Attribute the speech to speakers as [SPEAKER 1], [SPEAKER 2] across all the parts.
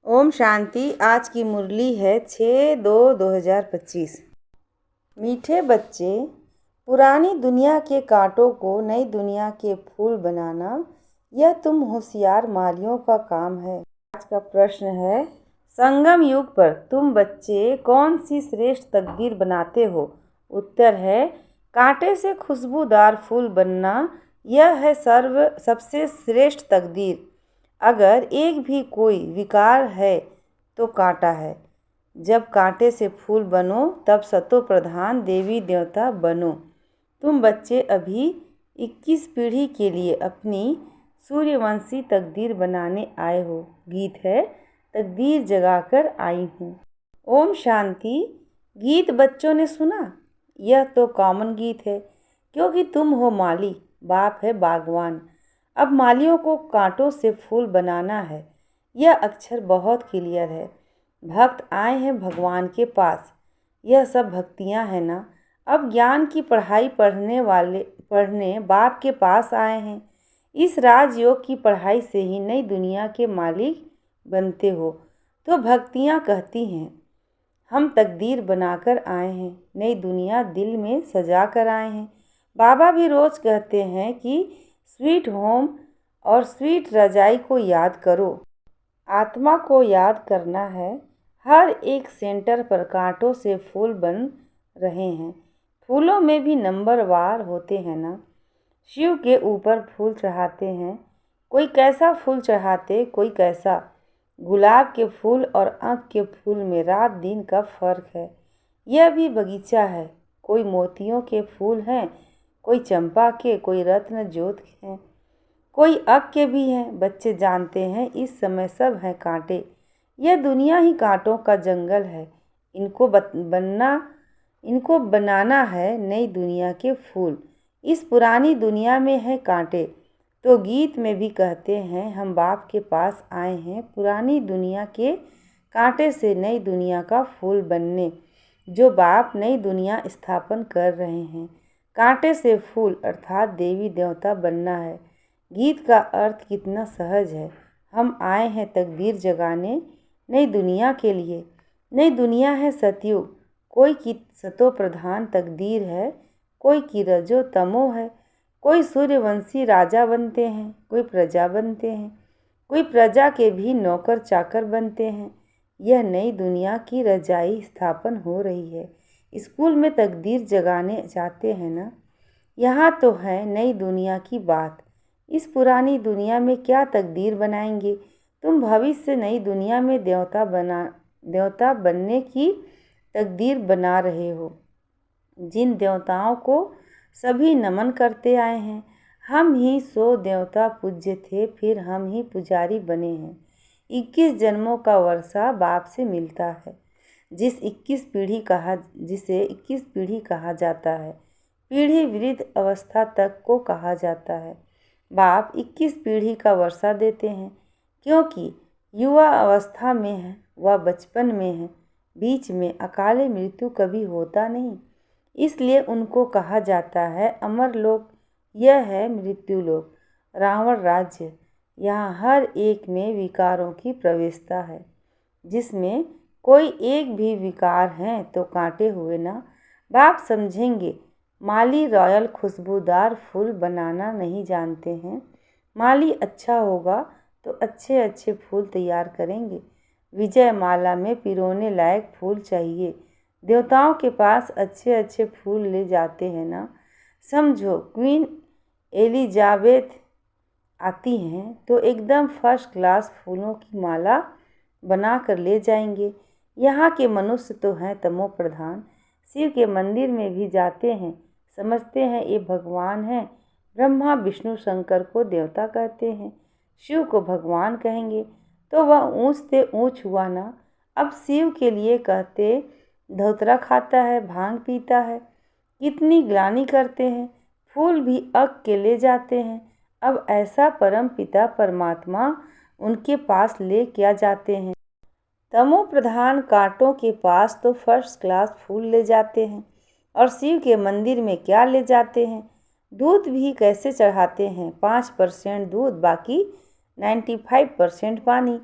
[SPEAKER 1] ओम शांति। आज की मुरली है 6/2/2025। मीठे बच्चे, पुरानी दुनिया के कांटों को नई दुनिया के फूल बनाना यह तुम होशियार मालियों का काम है। आज का प्रश्न है, संगम युग पर तुम बच्चे कौन सी श्रेष्ठ तकदीर बनाते हो? उत्तर है, कांटे से खुशबूदार फूल बनना। यह है सबसे श्रेष्ठ तकदीर। अगर एक भी कोई विकार है तो कांटा है। जब कांटे से फूल बनो तब सतो प्रधान देवी देवता बनो। तुम बच्चे अभी 21 पीढ़ी के लिए अपनी सूर्यवंशी तकदीर बनाने आए हो। गीत है, तकदीर जगाकर आई हूँ। ओम शांति। गीत बच्चों ने सुना? यह तो कॉमन गीत है, क्योंकि तुम हो माली, बाप है बागवान। अब मालियों को कांटों से फूल बनाना है। यह अक्षर बहुत क्लियर है। भक्त आए हैं भगवान के पास। यह सब भक्तियाँ हैं ना। अब ज्ञान की पढ़ाई पढ़ने बाप के पास आए हैं। इस राजयोग की पढ़ाई से ही नई दुनिया के मालिक बनते हो। तो भक्तियाँ कहती हैं, हम तकदीर बनाकर आए हैं, नई दुनिया दिल में सजा कर आए हैं। बाबा भी रोज़ कहते हैं कि स्वीट होम और स्वीट रजाई को याद करो। आत्मा को याद करना है। हर एक सेंटर पर कांटों से फूल बन रहे हैं। फूलों में भी नंबरवार होते हैं ना। शिव के ऊपर फूल चढ़ाते हैं। कोई कैसा फूल चढ़ाते, कोई कैसा। गुलाब के फूल और आँख के फूल में रात दिन का फर्क है। यह भी बगीचा है। कोई मोतियों के फूल हैं, कोई चंपा के, कोई रत्न ज्योत के हैं, कोई अक के भी हैं। बच्चे जानते हैं इस समय सब हैं कांटे। यह दुनिया ही कांटों का जंगल है। इनको बनाना है नई दुनिया के फूल। इस पुरानी दुनिया में है कांटे। तो गीत में भी कहते हैं, हम बाप के पास आए हैं पुरानी दुनिया के कांटे से नई दुनिया का फूल बनने। जो बाप नई दुनिया स्थापन कर रहे हैं। कांटे से फूल अर्थात देवी देवता बनना है। गीत का अर्थ कितना सहज है। हम आए हैं तकदीर जगाने नई दुनिया के लिए। नई दुनिया है सतयुग। कोई की सतो प्रधान तकदीर है, कोई की रजो तमो है। कोई सूर्यवंशी राजा बनते हैं, कोई प्रजा बनते हैं, कोई प्रजा के भी नौकर चाकर बनते हैं। यह नई दुनिया की रजाई स्थापन हो रही है। स्कूल में तकदीर जगाने जाते हैं ना। यहाँ तो है नई दुनिया की बात। इस पुरानी दुनिया में क्या तकदीर बनाएंगे? तुम भविष्य नई दुनिया में देवता बनने की तकदीर बना रहे हो। जिन देवताओं को सभी नमन करते आए हैं। हम ही सो देवता पूज्य थे, फिर हम ही पुजारी बने हैं। 21 जन्मों का वर्षा बाप से मिलता है। जिसे 21 पीढ़ी कहा जाता है। पीढ़ी वृद्ध अवस्था तक को कहा जाता है। बाप 21 पीढ़ी का वर्षा देते हैं, क्योंकि युवा अवस्था में है, वह बचपन में है। बीच में अकाले मृत्यु कभी होता नहीं, इसलिए उनको कहा जाता है अमर लोक। यह है मृत्यु लोक, रावण राज्य। यहाँ हर एक में विकारों की प्रवेशता है। जिसमें कोई एक भी विकार है तो कांटे हुए ना। बाप समझेंगे, माली रॉयल खुशबूदार फूल बनाना नहीं जानते हैं। माली अच्छा होगा तो अच्छे अच्छे फूल तैयार करेंगे। विजय माला में पिरोने लायक फूल चाहिए। देवताओं के पास अच्छे अच्छे फूल ले जाते हैं ना। समझो, क्वीन एलिजाबेथ आती हैं तो एकदम फर्स्ट क्लास फूलों की माला बना कर ले जाएंगे। यहाँ के मनुष्य तो हैं तमो प्रधान। शिव के मंदिर में भी जाते हैं, समझते हैं ये भगवान हैं। ब्रह्मा विष्णु शंकर को देवता कहते हैं, शिव को भगवान कहेंगे तो वह ऊंच से ऊंच हुआ ना। अब शिव के लिए कहते धोतरा खाता है, भांग पीता है, कितनी ग्लानि करते हैं। फूल भी अक के ले जाते हैं। अब ऐसा परम पिता परमात्मा उनके पास ले क्या जाते हैं। तमो प्रधान कांटों के पास तो फर्स्ट क्लास फूल ले जाते हैं। और शिव के मंदिर में क्या ले जाते हैं? दूध भी कैसे चढ़ाते हैं? 5% दूध, बाकी 95% पानी।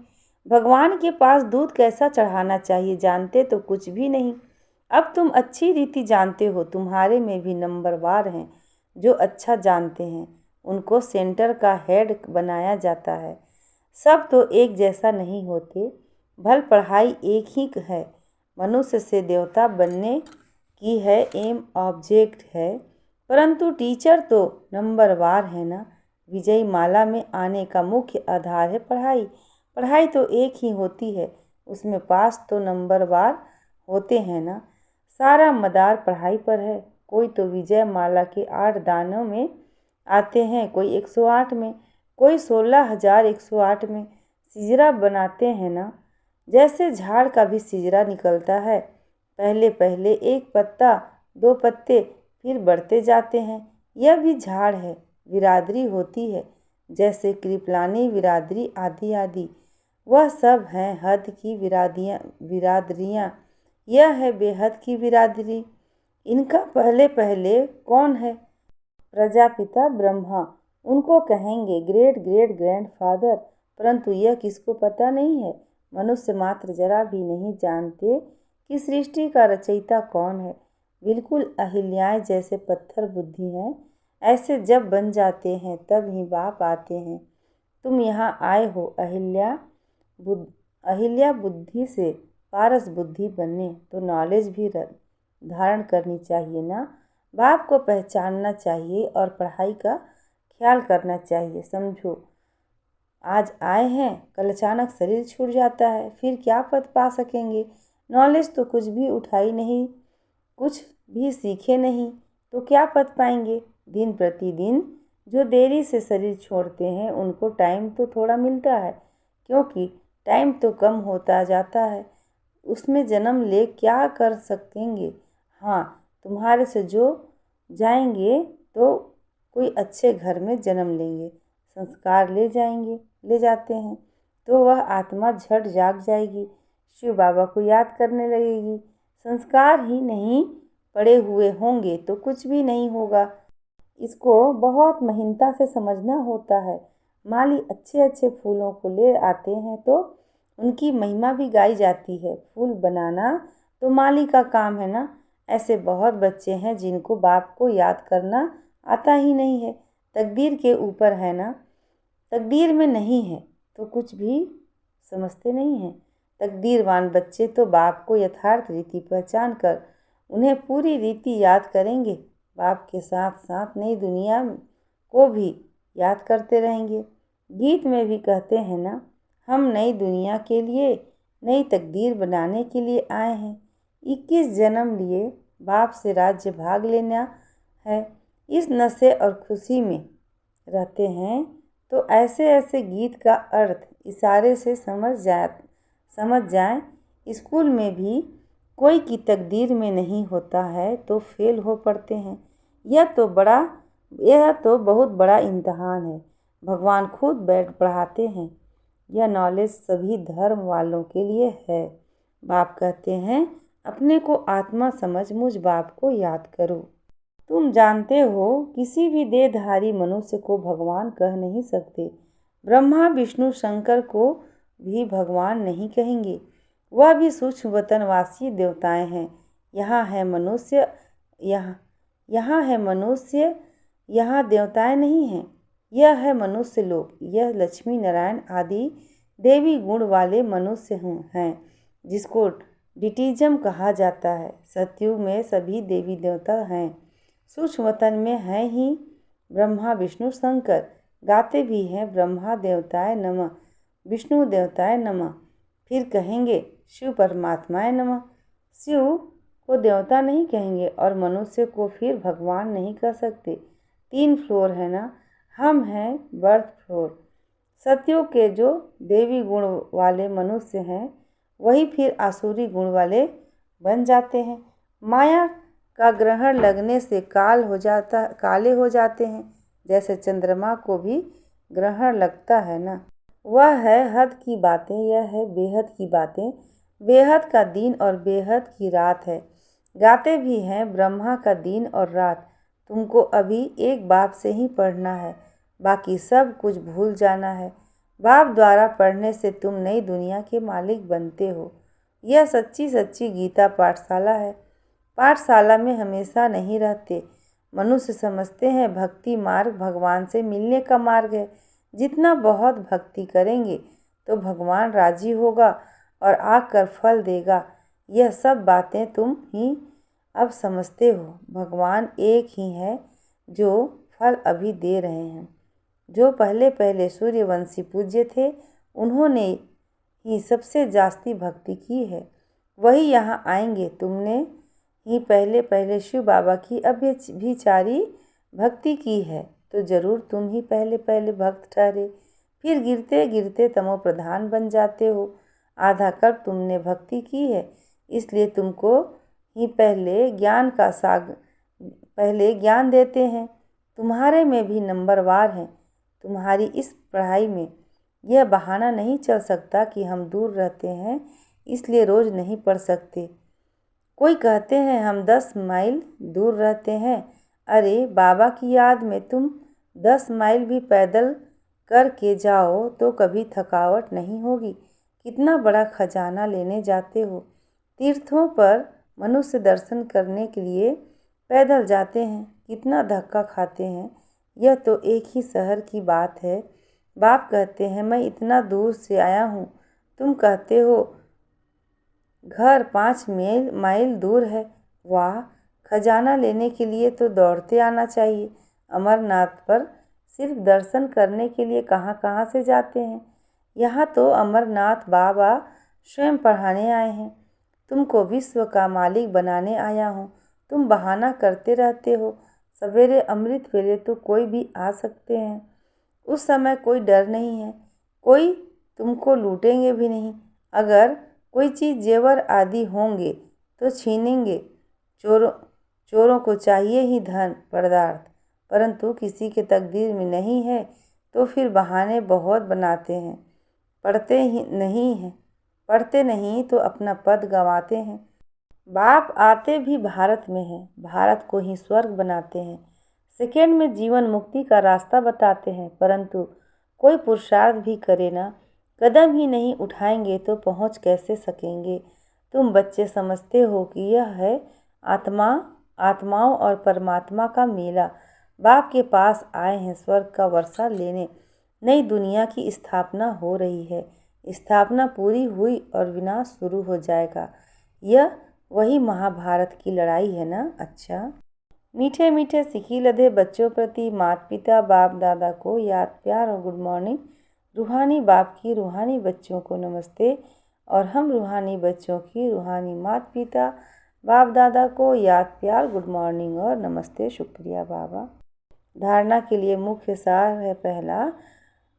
[SPEAKER 1] भगवान के पास दूध कैसा चढ़ाना चाहिए जानते तो कुछ भी नहीं। अब तुम अच्छी रीति जानते हो, तुम्हारे में भी नंबरवार हैं जो अच्छा जानते हैं, उनको सेंटर का हेड बनाया जाता है। सब तो एक जैसा नहीं होते, भल पढ़ाई एक ही है, मनुष्य से देवता बनने की है एम ऑब्जेक्ट है, परंतु टीचर तो नंबरवार है ना। विजयी माला में आने का मुख्य आधार है पढ़ाई। पढ़ाई तो एक ही होती है, उसमें पास तो नंबरवार होते हैं ना। सारा मदार पढ़ाई पर है। कोई तो विजय माला के 8 दानों में आते हैं, कोई 108 में, कोई 16,108 में। सिजरा बनाते हैं ना, जैसे झाड़ का भी सिजरा निकलता है। पहले पहले एक पत्ता, 2 पत्ते, फिर बढ़ते जाते हैं। यह भी झाड़ है, बिरादरी होती है, जैसे कृपलानी बिरादरी आदि आदि। वह सब हैं हद की बिरादरियाँ। यह है बेहद की बिरादरी। इनका पहले पहले कौन है? प्रजापिता ब्रह्मा। उनको कहेंगे ग्रेट ग्रेट ग्रैंडफादर, परंतु यह किसको पता नहीं है। मनुष्य मात्र जरा भी नहीं जानते कि सृष्टि का रचयिता कौन है। बिल्कुल अहिल्याएँ जैसे पत्थर बुद्धि हैं, ऐसे जब बन जाते हैं तब ही बाप आते हैं। तुम यहाँ आए हो अहिल्या बुद्धि से पारस बुद्धि बनने, तो नॉलेज भी धारण करनी चाहिए ना। बाप को पहचानना चाहिए और पढ़ाई का ख्याल करना चाहिए। समझो, आज आए हैं, कल अचानक शरीर छूट जाता है, फिर क्या पद पा सकेंगे। नॉलेज तो कुछ भी उठाई नहीं, कुछ भी सीखे नहीं, तो क्या पद पाएंगे। दिन प्रतिदिन जो देरी से शरीर छोड़ते हैं उनको टाइम तो थोड़ा मिलता है, क्योंकि टाइम तो कम होता जाता है। उसमें जन्म ले क्या कर सकेंगे। हाँ, तुम्हारे से जो जाएंगे तो कोई अच्छे घर में जन्म लेंगे, संस्कार ले जाते हैं, तो वह आत्मा झट जाग जाएगी, शिव बाबा को याद करने लगेगी। संस्कार ही नहीं पड़े हुए होंगे तो कुछ भी नहीं होगा। इसको बहुत महीनता से समझना होता है। माली अच्छे अच्छे फूलों को ले आते हैं तो उनकी महिमा भी गाई जाती है। फूल बनाना तो माली का काम है ना। ऐसे बहुत बच्चे हैं जिनको बाप को याद करना आता ही नहीं है। तकदीर के ऊपर है ना, तकदीर में नहीं है तो कुछ भी समझते नहीं हैं। तकदीरवान बच्चे तो बाप को यथार्थ रीति पहचान कर उन्हें पूरी रीति याद करेंगे। बाप के साथ साथ नई दुनिया को भी याद करते रहेंगे। गीत में भी कहते हैं ना, हम नई दुनिया के लिए नई तकदीर बनाने के लिए आए हैं। 21 जन्म लिए बाप से राज्य भाग लेना है। इस नशे और खुशी में रहते हैं तो ऐसे ऐसे गीत का अर्थ इशारे से समझ जाएं। स्कूल में भी कोई की तकदीर में नहीं होता है तो फेल हो पड़ते हैं। यह तो बहुत बड़ा इम्तहान है। भगवान खुद बैठ पढ़ाते हैं। यह नॉलेज सभी धर्म वालों के लिए है। बाप कहते हैं, अपने को आत्मा समझ मुझ बाप को याद करो। तुम जानते हो, किसी भी देहधारी मनुष्य को भगवान कह नहीं सकते। ब्रह्मा विष्णु शंकर को भी भगवान नहीं कहेंगे। वह भी सूक्ष्म वतनवासी देवताएं हैं। यहाँ है मनुष्य, यहाँ देवताएं नहीं हैं। यह है मनुष्य लोक। यह लक्ष्मी नारायण आदि देवी गुण वाले मनुष्य हैं, जिसको डिटिज्म कहा जाता है। सतयुग में सभी देवी देवता हैं। सूक्ष्म वतन में हैं ही ब्रह्मा विष्णु शंकर। गाते भी हैं ब्रह्मा देवताय नमः, विष्णु देवताय नमः, फिर कहेंगे शिव परमात्माय नमः। शिव को देवता नहीं कहेंगे और मनुष्य को फिर भगवान नहीं कह सकते। 3 फ्लोर है ना, हम हैं बर्थ फ्लोर। सतयुग के जो देवी गुण वाले मनुष्य हैं वही फिर आसुरी गुण वाले बन जाते हैं। माया का ग्रहण लगने से काले हो जाते हैं, जैसे चंद्रमा को भी ग्रहण लगता है ना। वह है हद की बातें, यह है बेहद की बातें। बेहद का दिन और बेहद की रात है। गाते भी हैं ब्रह्मा का दिन और रात। तुमको अभी एक बाप से ही पढ़ना है, बाकी सब कुछ भूल जाना है। बाप द्वारा पढ़ने से तुम नई दुनिया के मालिक बनते हो। यह सच्ची सच्ची गीता पाठशाला है। पाठशाला में हमेशा नहीं रहते। मनुष्य समझते हैं भक्ति मार्ग भगवान से मिलने का मार्ग है। जितना बहुत भक्ति करेंगे तो भगवान राजी होगा और आकर फल देगा। यह सब बातें तुम ही अब समझते हो। भगवान एक ही है जो फल अभी दे रहे हैं। जो पहले पहले सूर्यवंशी पूज्य थे उन्होंने ही सबसे जास्ती भक्ति की है, वही यहाँ आएंगे। तुमने ही पहले पहले शिव बाबा की अभिचारी भक्ति की है तो ज़रूर तुम ही पहले पहले भक्त ठहरे। फिर गिरते गिरते तमो प्रधान बन जाते हो। आधा कल्प तुमने भक्ति की है, इसलिए तुमको ही पहले ज्ञान देते हैं। तुम्हारे में भी नंबरवार हैं। तुम्हारी इस पढ़ाई में यह बहाना नहीं चल सकता कि हम दूर रहते हैं इसलिए रोज़ नहीं पढ़ सकते। कोई कहते हैं हम 10 माइल दूर रहते हैं। अरे बाबा की याद में तुम 10 माइल भी पैदल करके जाओ तो कभी थकावट नहीं होगी। कितना बड़ा खजाना लेने जाते हो। तीर्थों पर मनुष्य दर्शन करने के लिए पैदल जाते हैं, कितना धक्का खाते हैं। यह तो एक ही शहर की बात है। बाप कहते हैं मैं इतना दूर से आया हूँ। तुम कहते हो घर 5 माइल दूर है। वाह, खजाना लेने के लिए तो दौड़ते आना चाहिए। अमरनाथ पर सिर्फ दर्शन करने के लिए कहाँ कहाँ से जाते हैं। यहाँ तो अमरनाथ बाबा स्वयं पढ़ाने आए हैं। तुमको विश्व का मालिक बनाने आया हूँ। तुम बहाना करते रहते हो। सवेरे अमृत वेले तो कोई भी आ सकते हैं। उस समय कोई डर नहीं है, कोई तुमको लूटेंगे भी नहीं। अगर कोई चीज़ जेवर आदि होंगे तो छीनेंगे। चोरों को चाहिए ही धन पदार्थ, परंतु किसी के तकदीर में नहीं है तो फिर बहाने बहुत बनाते हैं। पढ़ते नहीं तो अपना पद गंवाते हैं। बाप आते भी भारत में हैं, भारत को ही स्वर्ग बनाते हैं। सेकेंड में जीवन मुक्ति का रास्ता बताते हैं, परंतु कोई पुरुषार्थ भी करे ना, कदम ही नहीं उठाएंगे तो पहुंच कैसे सकेंगे। तुम बच्चे समझते हो कि यह है आत्माओं और परमात्मा का मेला। बाप के पास आए हैं स्वर्ग का वर्षा लेने। नई दुनिया की स्थापना हो रही है। स्थापना पूरी हुई और विनाश शुरू हो जाएगा। यह वही महाभारत की लड़ाई है ना। अच्छा, मीठे मीठे सिखी लधे बच्चों प्रति माता पिता बाप दादा को याद प्यार और गुड मॉर्निंग। रूहानी बाप की रूहानी बच्चों को नमस्ते और हम रूहानी बच्चों की रूहानी माता पिता बाप दादा को याद प्यार गुड मॉर्निंग और नमस्ते। शुक्रिया बाबा। धारणा के लिए मुख्य सार है पहला,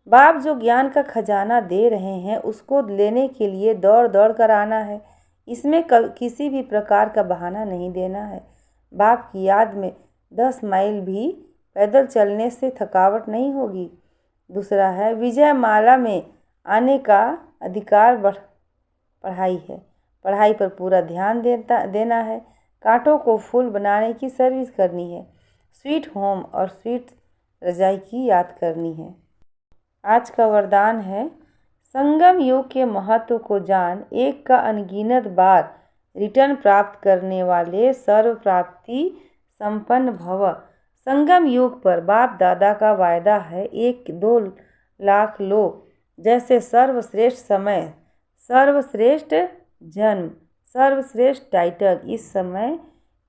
[SPEAKER 1] बाप जो ज्ञान का खजाना दे रहे हैं उसको लेने के लिए दौड़ दौड़ कर आना है। इसमें किसी भी प्रकार का बहाना नहीं देना है। बाप की याद में 10 माइल भी पैदल चलने से थकावट नहीं होगी। दूसरा है विजय माला में आने का अधिकार पढ़ाई है। पढ़ाई पर पूरा ध्यान देना है। कांटों को फूल बनाने की सर्विस करनी है। स्वीट होम और स्वीट रजाई की याद करनी है। आज का वरदान है संगम योग के महत्व को जान, एक का अनगिनत बार रिटर्न प्राप्त करने वाले सर्व प्राप्ति संपन्न भव। संगम योग पर बाप दादा का वायदा है 1-2 लाख लो। जैसे सर्वश्रेष्ठ समय, सर्वश्रेष्ठ जन्म, सर्वश्रेष्ठ टाइटल इस समय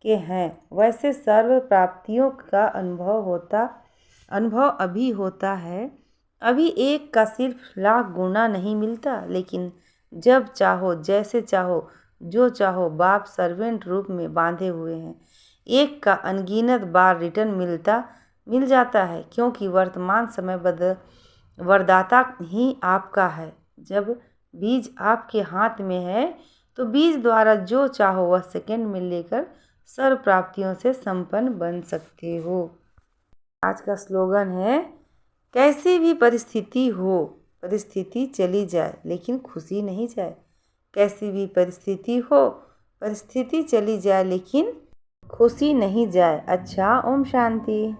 [SPEAKER 1] के हैं, वैसे सर्व प्राप्तियों का अनुभव अभी होता है। अभी एक का सिर्फ लाख गुना नहीं मिलता, लेकिन जब चाहो जैसे चाहो जो चाहो बाप सर्वेंट रूप में बांधे हुए हैं। एक का अनगिनत बार रिटर्न मिल जाता है, क्योंकि वर्तमान समय वरदाता ही आपका है। जब बीज आपके हाथ में है तो बीज द्वारा जो चाहो वह सेकंड में लेकर सर्व प्राप्तियों से संपन्न बन सकते हो। आज का स्लोगन है कैसी भी परिस्थिति हो, परिस्थिति चली जाए लेकिन खुशी नहीं जाए। कैसी भी परिस्थिति हो, परिस्थिति चली जाए लेकिन खुशी नहीं जाए। अच्छा, ओम शांति।